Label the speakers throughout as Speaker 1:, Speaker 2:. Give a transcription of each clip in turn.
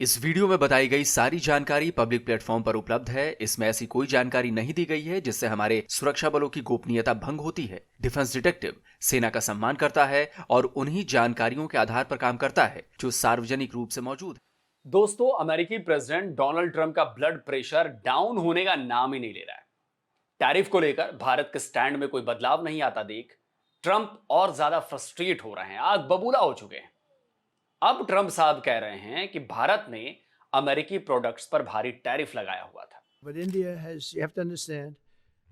Speaker 1: इस वीडियो में बताई गई सारी जानकारी पब्लिक प्लेटफॉर्म पर उपलब्ध है। इसमें ऐसी कोई जानकारी नहीं दी गई है जिससे हमारे सुरक्षा बलों की गोपनीयता भंग होती है। डिफेंस डिटेक्टिव सेना का सम्मान करता है और उन्हीं जानकारियों के आधार पर काम करता है जो सार्वजनिक रूप से मौजूद है।
Speaker 2: दोस्तों, अमेरिकी प्रेसिडेंट डोनाल्ड ट्रंप का ब्लड प्रेशर डाउन होने का नाम ही नहीं ले रहा है। टैरिफ को लेकर भारत के स्टैंड में कोई बदलाव नहीं आता देख ट्रंप और ज्यादा फ्रस्ट्रेट हो रहे हैं, आग बबूला हो चुके हैं। अब ट्रंप साहब कह रहे हैं कि भारत ने अमेरिकी प्रोडक्ट्स पर भारी टैरिफ लगाया हुआ था।
Speaker 3: But India has, you have to understand,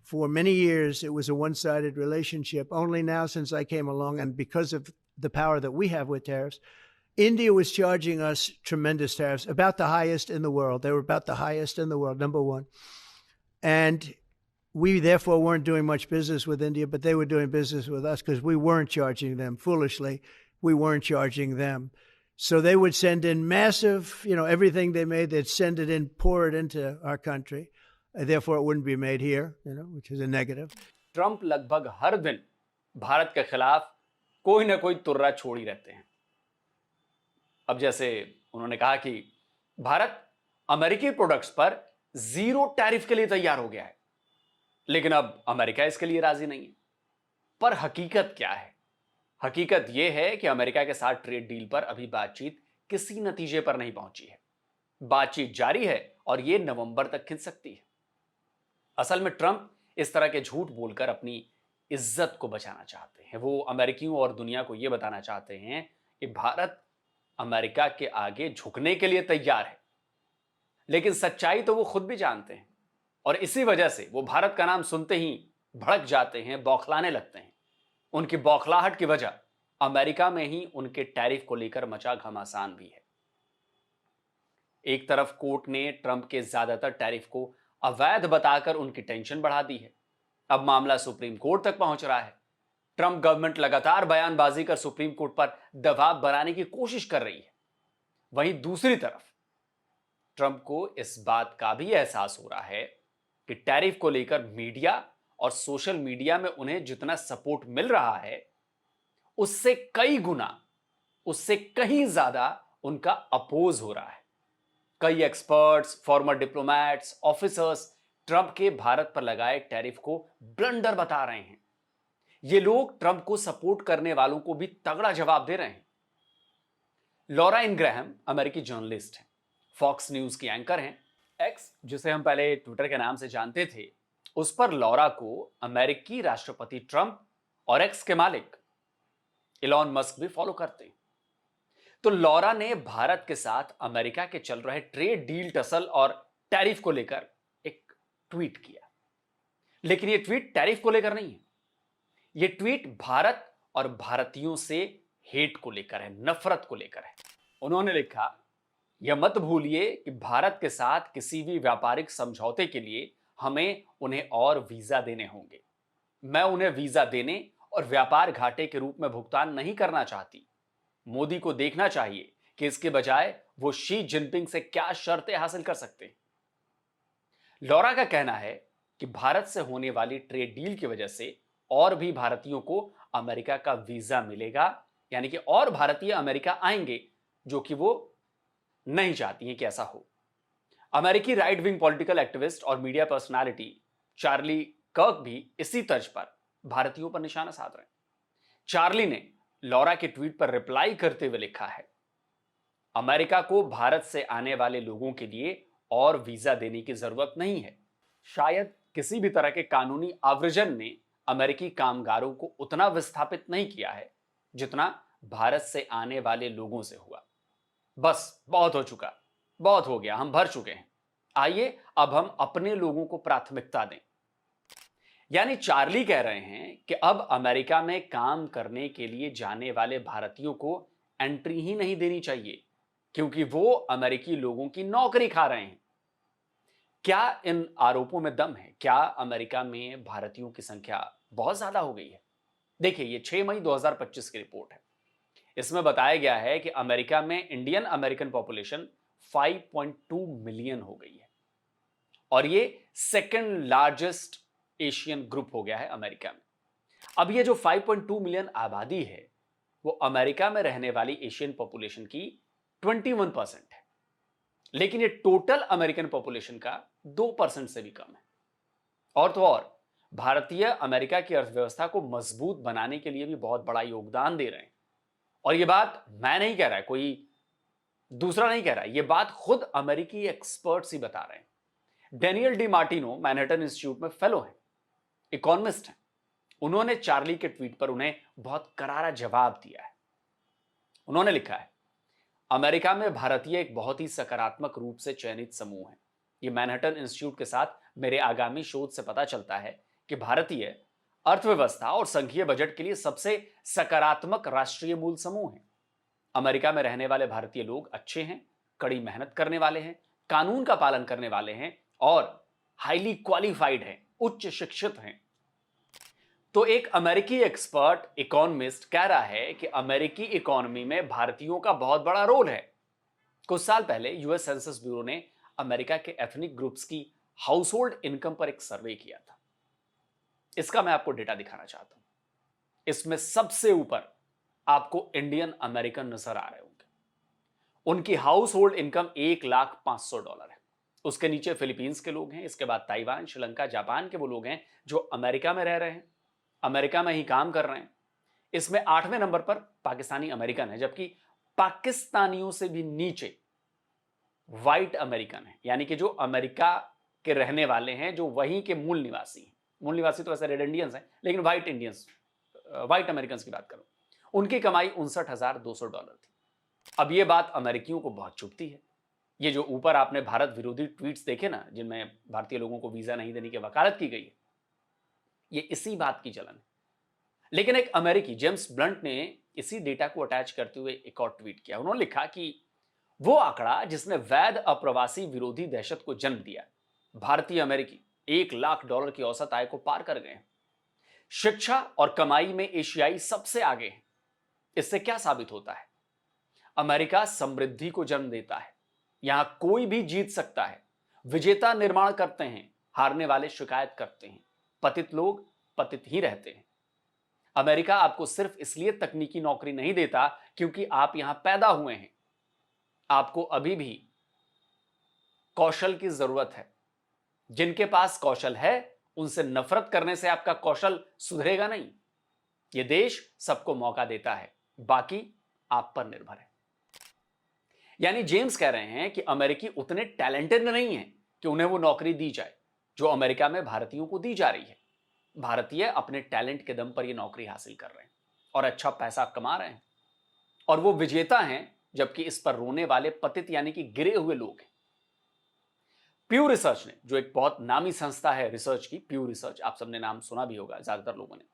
Speaker 3: for many years it was a one-sided relationship. Only now, since I came along, and because of the power that we have with tariffs, India was charging us tremendous tariffs, about the highest in the world. They were about the highest in the world, number one. And we therefore weren't doing much business with India, but they were doing business with us because we weren't charging them. Foolishly, we weren't charging them. So they would send in massive, everything they made, they'd send it in, pour it into our country. Therefore, it wouldn't be made here, which is a negative.
Speaker 2: Trump लगभग हर दिन भारत के खिलाफ कोई ना कोई तुर्रा छोड़ ही रहते हैं। अब जैसे उन्होंने कहा कि भारत अमेरिकी प्रोडक्ट्स पर 0 टैरिफ के लिए तैयार हो गया है, लेकिन अब अमेरिका इसके लिए राजी नहीं है। पर हकीकत क्या है? हकीकत यह है कि अमेरिका के साथ ट्रेड डील पर अभी बातचीत किसी नतीजे पर नहीं पहुंची है। बातचीत जारी है और यह नवंबर तक खिंच सकती है। असल में ट्रंप इस तरह के झूठ बोलकर अपनी इज्जत को बचाना चाहते हैं। वो अमेरिकियों और दुनिया को यह बताना चाहते हैं कि भारत अमेरिका के आगे झुकने के लिए तैयार है, लेकिन सच्चाई तो वो खुद भी जानते हैं और इसी वजह से वो भारत का नाम सुनते ही भड़क जाते हैं, बौखलाने लगते हैं। उनकी बौखलाहट की वजह अमेरिका में ही उनके टैरिफ को लेकर मचा घमासान भी है। एक तरफ कोर्ट ने ट्रंप के ज्यादातर टैरिफ को अवैध बताकर उनकी टेंशन बढ़ा दी है। अब मामला सुप्रीम कोर्ट तक पहुंच रहा है। ट्रंप गवर्नमेंट लगातार बयानबाजी कर सुप्रीम कोर्ट पर दबाव बनाने की कोशिश कर रही है। वहीं दूसरी तरफ ट्रंप को इस बात का भी एहसास हो रहा है कि टैरिफ को लेकर मीडिया और सोशल मीडिया में उन्हें जितना सपोर्ट मिल रहा है, उससे कई गुना, उससे कहीं ज्यादा उनका अपोज हो रहा है। कई experts, farmer diplomats, officers Trump के भारत पर लगाए टैरिफ को ब्लंडर बता रहे हैं। ये लोग ट्रंप को सपोर्ट करने वालों को भी तगड़ा जवाब दे रहे हैं। लॉरा इनग्रैहम अमेरिकी जर्नलिस्ट हैं, फॉक्स न्यूज की एंकर हैं। एक्स, जिसे हम पहले ट्विटर के नाम से जानते थे, उस पर लॉरा को अमेरिकी राष्ट्रपति ट्रंप और एक्स के मालिक इलॉन मस्क भी फॉलो करते हैं। तो लॉरा ने भारत के साथ अमेरिका के चल रहे ट्रेड डील टसल और टैरिफ को लेकर एक ट्वीट किया। लेकिन यह ट्वीट टैरिफ को लेकर नहीं है। यह ट्वीट भारत और भारतीयों से हेट को लेकर है, नफरत को लेकर है। उन्होंने लिखा, यह मत भूलिए कि भारत के साथ किसी भी व्यापारिक समझौते के लिए हमें उन्हें और वीजा देने होंगे। मैं उन्हें वीजा देने और व्यापार घाटे के रूप में भुगतान नहीं करना चाहती। मोदी को देखना चाहिए कि इसके बजाय वो शी जिनपिंग से क्या शर्तें हासिल कर सकते हैं। लॉरा का कहना है कि भारत से होने वाली ट्रेड डील की वजह से और भी भारतीयों को अमेरिका का वीजा मिलेगा, यानी कि और भारतीय अमेरिका आएंगे, जो कि वो नहीं चाहती हैं कि ऐसा हो। अमेरिकी राइट विंग पॉलिटिकल एक्टिविस्ट और मीडिया पर्सनालिटी चार्ली कर्क भी इसी तर्ज पर भारतीयों पर निशाना साध रहे हैं। चार्ली ने लॉरा के ट्वीट पर रिप्लाई करते हुए लिखा है, अमेरिका को भारत से आने वाले लोगों के लिए और वीजा देने की जरूरत नहीं है। शायद किसी भी तरह के कानूनी आव्रजन ने अमेरिकी कामगारों को उतना विस्थापित नहीं किया है जितना भारत से आने वाले लोगों से हुआ। बस बहुत हो चुका, बहुत हो गया, हम भर चुके हैं। आइए अब हम अपने लोगों को प्राथमिकता दें। यानी चार्ली कह रहे हैं कि अब अमेरिका में काम करने के लिए जाने वाले भारतीयों को एंट्री ही नहीं देनी चाहिए, क्योंकि वो अमेरिकी लोगों की नौकरी खा रहे हैं। क्या इन आरोपों में दम है? क्या अमेरिका में भारतीयों की संख्या बहुत ज्यादा हो गई है? देखिए, ये 6 मई 2025 की रिपोर्ट है। इसमें बताया गया है कि अमेरिका में इंडियन अमेरिकन पॉपुलेशन 5.2 मिलियन हो गई है और ये सेकंड लार्जेस्ट एशियन ग्रुप हो गया है अमेरिका में। अब ये जो 5.2 मिलियन आबादी है, वो अमेरिका में रहने वाली एशियन पॉपुलेशन की 21% है। लेकिन ये टोटल अमेरिकन पॉपुलेशन का 2% से भी कम है। और तो और भारतीय अमेरिका की अर्थव्यवस्था को मजबूत बनाने के लिए भी बहुत बड़ा योगदान दे रहे हैं। और ये बात मैं नहीं कह रहा, कोई दूसरा नहीं कह रहा, ये बात खुद अमेरिकी एक्सपर्ट्स ही बता रहे हैं। Daniel D Martino Manhattan institute में फेलो हैं, इकोनॉमिस्ट हैं। उन्होंने चार्ली के ट्वीट पर उन्हें बहुत करारा जवाब दिया है। उन्होंने लिखा है, अमेरिका में भारतीय एक बहुत ही सकारात्मक रूप से चयनित समूह है। ये मैनहट्टन इंस्टीट्यूट के साथ मेरे आगामी शोध से पता चलता है कि भारतीय अर्थव्यवस्था और संघीय बजट के लिए सबसे सकारात्मक राष्ट्रीय मूल समूह है। अमेरिका में रहने वाले भारतीय लोग अच्छे हैं, कड़ी मेहनत करने वाले हैं, कानून का पालन करने वाले हैं और हाईली क्वालिफाइड हैं, उच्च शिक्षित हैं। तो एक अमेरिकी एक्सपर्ट इकोनॉमिस्ट कह रहा है कि अमेरिकी इकोनॉमी में भारतीयों का बहुत बड़ा रोल है। कुछ साल पहले यूएस सेंसस ब्यूरो ने अमेरिका के एथनिक ग्रुप्स की हाउस होल्ड इनकम पर एक सर्वे किया था। इसका मैं आपको डेटा दिखाना चाहता हूं। इसमें सबसे ऊपर आपको इंडियन अमेरिकन नजर आ रहे होंगे। उनकी हाउस होल्ड इनकम $1,05,000 है। उसके नीचे फिलीपींस के लोग हैं, इसके बाद ताइवान, श्रीलंका, जापान के वो लोग हैं जो अमेरिका में रह रहे हैं, अमेरिका में ही काम कर रहे हैं। इसमें 8वें नंबर पर पाकिस्तानी अमेरिकन है, जबकि पाकिस्तानियों से भी नीचे व्हाइट अमेरिकन है, यानी कि जो अमेरिका के रहने वाले हैं, जो वहीं के मूल निवासी हैं। मूल निवासी तो ऐसे रेड इंडियंस हैं, लेकिन व्हाइट इंडियंस, व्हाइट अमेरिकन की बात करो, उनकी कमाई $59,200 थी। अब ये बात अमेरिकियों को बहुत चुभती है। ये जो ऊपर आपने भारत विरोधी ट्वीट्स देखे ना, जिनमें भारतीय लोगों को वीजा नहीं देने की वकालत की गई है, ये इसी बात की जलन है। लेकिन एक अमेरिकी जेम्स ब्लंट ने इसी डेटा को अटैच करते हुए एक और ट्वीट किया। उन्होंने लिखा कि वो आंकड़ा जिसने वैध अप्रवासी विरोधी दहशत को जन्म दिया, भारतीय अमेरिकी $1,00,000 की औसत आय को पार कर गए हैं। शिक्षा और कमाई में एशियाई सबसे आगे हैं। इससे क्या साबित होता है? अमेरिका समृद्धि को जन्म देता है। यहां कोई भी जीत सकता है। विजेता निर्माण करते हैं, हारने वाले शिकायत करते हैं, पतित लोग पतित ही रहते हैं। अमेरिका आपको सिर्फ इसलिए तकनीकी नौकरी नहीं देता क्योंकि आप यहां पैदा हुए हैं। आपको अभी भी कौशल की जरूरत है। जिनके पास कौशल है, उनसे नफरत करने से आपका कौशल सुधरेगा नहीं। यह देश सबको मौका देता है, बाकी आप पर निर्भर है। यानी जेम्स कह रहे हैं कि अमेरिकी उतने टैलेंटेड नहीं हैं कि उन्हें वो नौकरी दी जाए जो अमेरिका में भारतीयों को दी जा रही है। भारतीय अपने टैलेंट के दम पर यह नौकरी हासिल कर रहे हैं और अच्छा पैसा कमा रहे हैं, और वो विजेता हैं, जबकि इस पर रोने वाले पतित यानी कि गिरे हुए लोग हैं। प्यू रिसर्च ने, जो एक बहुत नामी संस्था है रिसर्च की, प्यू रिसर्च, आप सबने नाम सुना भी होगा ज्यादातर लोगों ने,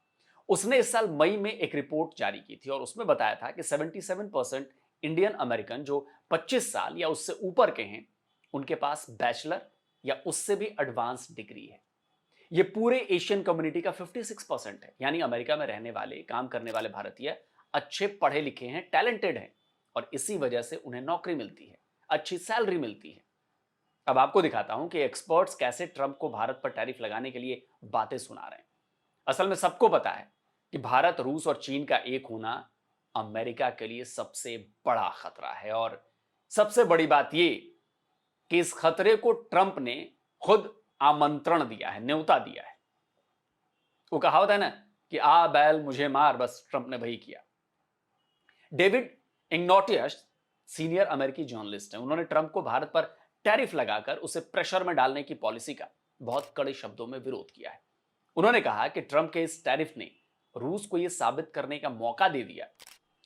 Speaker 2: उसने इस साल मई में एक रिपोर्ट जारी की थी और उसमें बताया था कि 77% इंडियन अमेरिकन जो 25 साल या उससे ऊपर के हैं, उनके पास बैचलर या उससे भी एडवांस डिग्री है। यह पूरे एशियन कम्युनिटी का 56% है। यानी अमेरिका में रहने वाले, काम करने वाले भारतीय अच्छे पढ़े लिखे हैं, टैलेंटेड हैं, और इसी वजह से उन्हें नौकरी मिलती है, अच्छी सैलरी मिलती है। अब आपको दिखाता हूं कि एक्सपर्ट्स कैसे ट्रंप को भारत पर टैरिफ लगाने के लिए बातें सुना रहे हैं। असल में सबको पता है कि भारत, रूस और चीन का एक होना अमेरिका के लिए सबसे बड़ा खतरा है, और सबसे बड़ी बात यह कि इस खतरे को ट्रंप ने खुद आमंत्रण दिया है, न्योता दिया है। वो कहावत है ना कि आ बैल मुझे मार, बस ट्रंप ने वही किया। डेविड इग्नोटियस सीनियर अमेरिकी जर्नलिस्ट हैं। उन्होंने ट्रंप को भारत पर टैरिफ लगाकर उसे प्रेशर में डालने की पॉलिसी का बहुत कड़े शब्दों में विरोध किया है। उन्होंने कहा कि ट्रंप के इस टैरिफ ने रूस को यह साबित करने का मौका दे दिया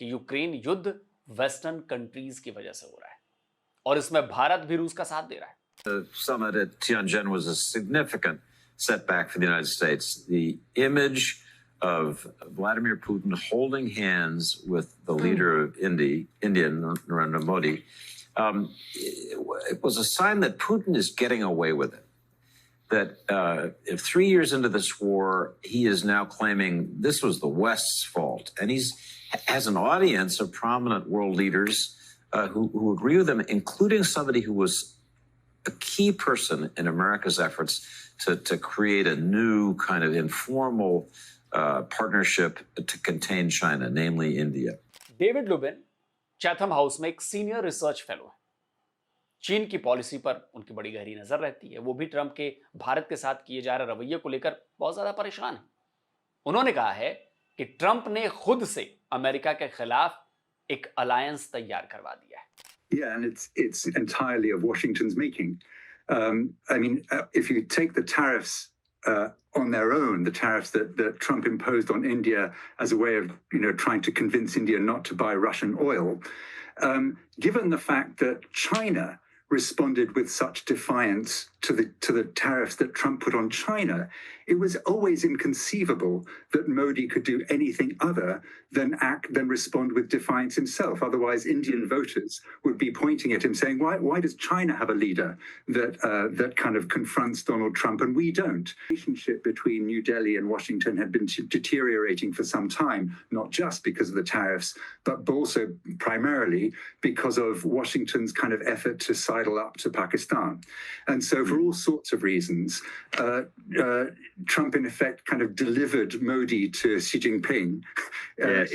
Speaker 2: कि यूक्रेन युद्ध वेस्टर्न कंट्रीज की वजह से हो रहा है, और इसमें भारत भी रूस का साथ दे रहा है।
Speaker 4: The summit at Tianjin was a significant setback for the United States. The image of Vladimir Putin holding hands with the leader of India, Narendra Modi, it was a sign that Putin is getting away with it. That if 3 years into this war, he is now claiming this was the West's fault, and has an audience of prominent world leaders who agree with him, including somebody who was a key person in America's efforts to create a new kind of informal partnership to contain China, namely India.
Speaker 2: David Lubin Chatham house में एक senior research fellow है। चीन की policy पर उनकी बड़ी गहरी नजर रहती है। वो भी ट्रंप के भारत के साथ किए जा रहे रवैये को लेकर बहुत ज्यादा परेशान है। उन्होंने कहा है कि ट्रंप ने खुद से अमेरिका के खिलाफ एक अलायंस तैयार करवा दिया है।
Speaker 5: Yeah, and it's entirely of Washington's making. I mean, if you take the tariffs on their own, the tariffs that Trump imposed on India as a way of, trying to convince India not to buy Russian oil, given the fact that China responded with such defiance to the tariffs that Trump put on China, it was always inconceivable that Modi could do anything other than respond with defiance himself. Otherwise, Indian voters would be pointing at him saying, why does China have a leader that kind of confronts Donald Trump and we don't? The relationship between New Delhi and Washington had been deteriorating for some time, not just because of the tariffs, but also primarily because of Washington's kind of effort to sidle up to Pakistan. And so for all sorts of reasons, Trump in effect kind of delivered Modi to Xi Jinping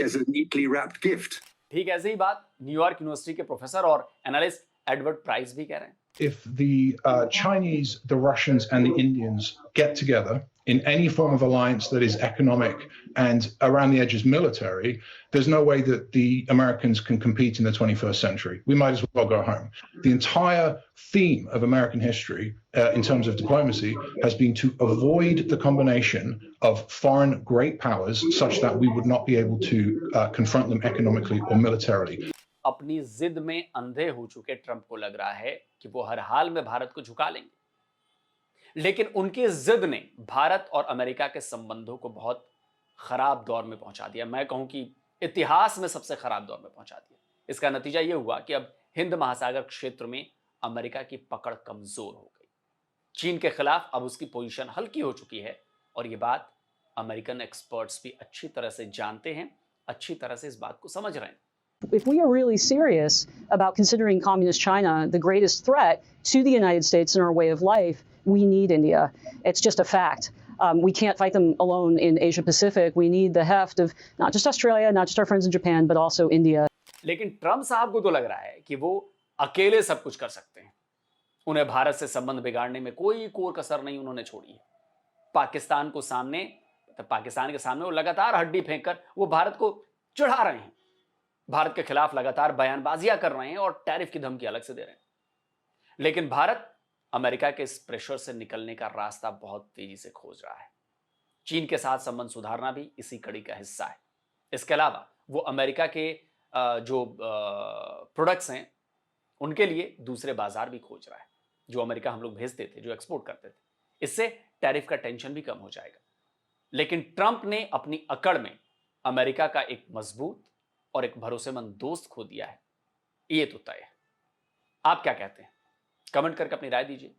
Speaker 5: as a neatly wrapped gift.
Speaker 2: ठीक ऐसे ही बात New York university के professor और analyst Edward price भी कह रहे हैं।
Speaker 6: If the Chinese, the Russians, and the Indians get together in any form of alliance that is economic and around the edges military, there's no way that the Americans can compete in the 21st century. We might as well go home. The entire theme of American history in terms of diplomacy has been to avoid the combination of foreign great powers such that we would not be able to confront them economically or militarily.
Speaker 2: अपनी जिद में अंधे हो चुके Trump को लग रहा है कि वो हर हाल में भारत को झुका लेंगे, लेकिन उनकी जिद ने भारत और अमेरिका के संबंधों को बहुत खराब दौर में पहुंचा दिया। मैं कहूं कि इतिहास में सबसे खराब दौर में पहुंचा दिया। इसका नतीजा यह हुआ कि अब हिंद महासागर क्षेत्र में अमेरिका की पकड़ कमजोर हो गई। चीन के खिलाफ अब उसकी पोजीशन हल्की हो चुकी है और यह बात अमेरिकन एक्सपर्ट्स भी अच्छी तरह से जानते हैं, अच्छी तरह से इस बात को समझ रहे हैं।
Speaker 7: If we are really serious about considering communist China the greatest threat to the United States and our way of life, we need India. It's just a fact. We can't fight them alone in Asia Pacific. We need the heft of not just Australia, not just our friends in Japan, but also India.
Speaker 2: लेकिन Trump साहब को तो लग रहा है कि वो अकेले सब कुछ कर सकते हैं। उन्हें भारत से संबंध बिगाड़ने में कोई कोर कसर नहीं उन्होंने छोड़ी है। पाकिस्तान के सामने वो लगातार हड्डी फेंककर वो भारत को चढ़ा रहे हैं, भारत के खिलाफ लगातार बयानबाजियां कर रहे हैं और टैरिफ की धमकी अलग से दे रहे हैं। लेकिन भारत अमेरिका के इस प्रेशर से निकलने का रास्ता बहुत तेजी से खोज रहा है। चीन के साथ संबंध सुधारना भी इसी कड़ी का हिस्सा है। इसके अलावा वो अमेरिका के जो प्रोडक्ट्स हैं उनके लिए दूसरे बाजार भी खोज रहा है, जो अमेरिका हम लोग भेजते थे, जो एक्सपोर्ट करते थे। इससे टैरिफ का टेंशन भी कम हो जाएगा। लेकिन ट्रंप ने अपनी अकड़ में अमेरिका का एक मजबूत और एक भरोसेमंद दोस्त खो दिया है, ये तो तय है। आप क्या कहते हैं? कमेंट करके अपनी राय दीजिए।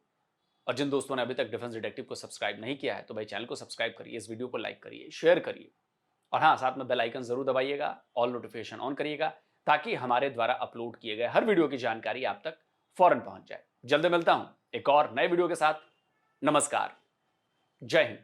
Speaker 2: और जिन दोस्तों ने अभी तक डिफेंस डिटेक्टिव को सब्सक्राइब नहीं किया है तो भाई चैनल को सब्सक्राइब करिए, इस वीडियो को लाइक करिए, शेयर करिए और हाँ, साथ में बेल आइकन जरूर दबाइएगा, ऑल नोटिफिकेशन ऑन करिएगा ताकि हमारे द्वारा अपलोड किए गए हर वीडियो की जानकारी आप तक फौरन पहुंच जाए। जल्दी मिलता हूं एक और नए वीडियो के साथ। नमस्कार, जय हिंद।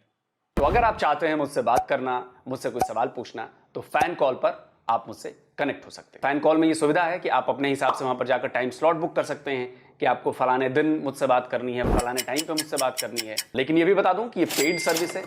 Speaker 2: तो अगर आप चाहते हैं मुझसे बात करना, मुझसे कोई सवाल पूछना, तो फैन कॉल पर आप मुझसे कनेक्ट हो सकते हैं। फैन कॉल में ये सुविधा है कि आप अपने हिसाब से वहां पर जाकर टाइम स्लॉट बुक कर सकते हैं कि आपको फलाने दिन मुझसे बात करनी है, फलाने टाइम पे मुझसे बात करनी है। लेकिन ये भी बता दूं कि ये पेड सर्विस है।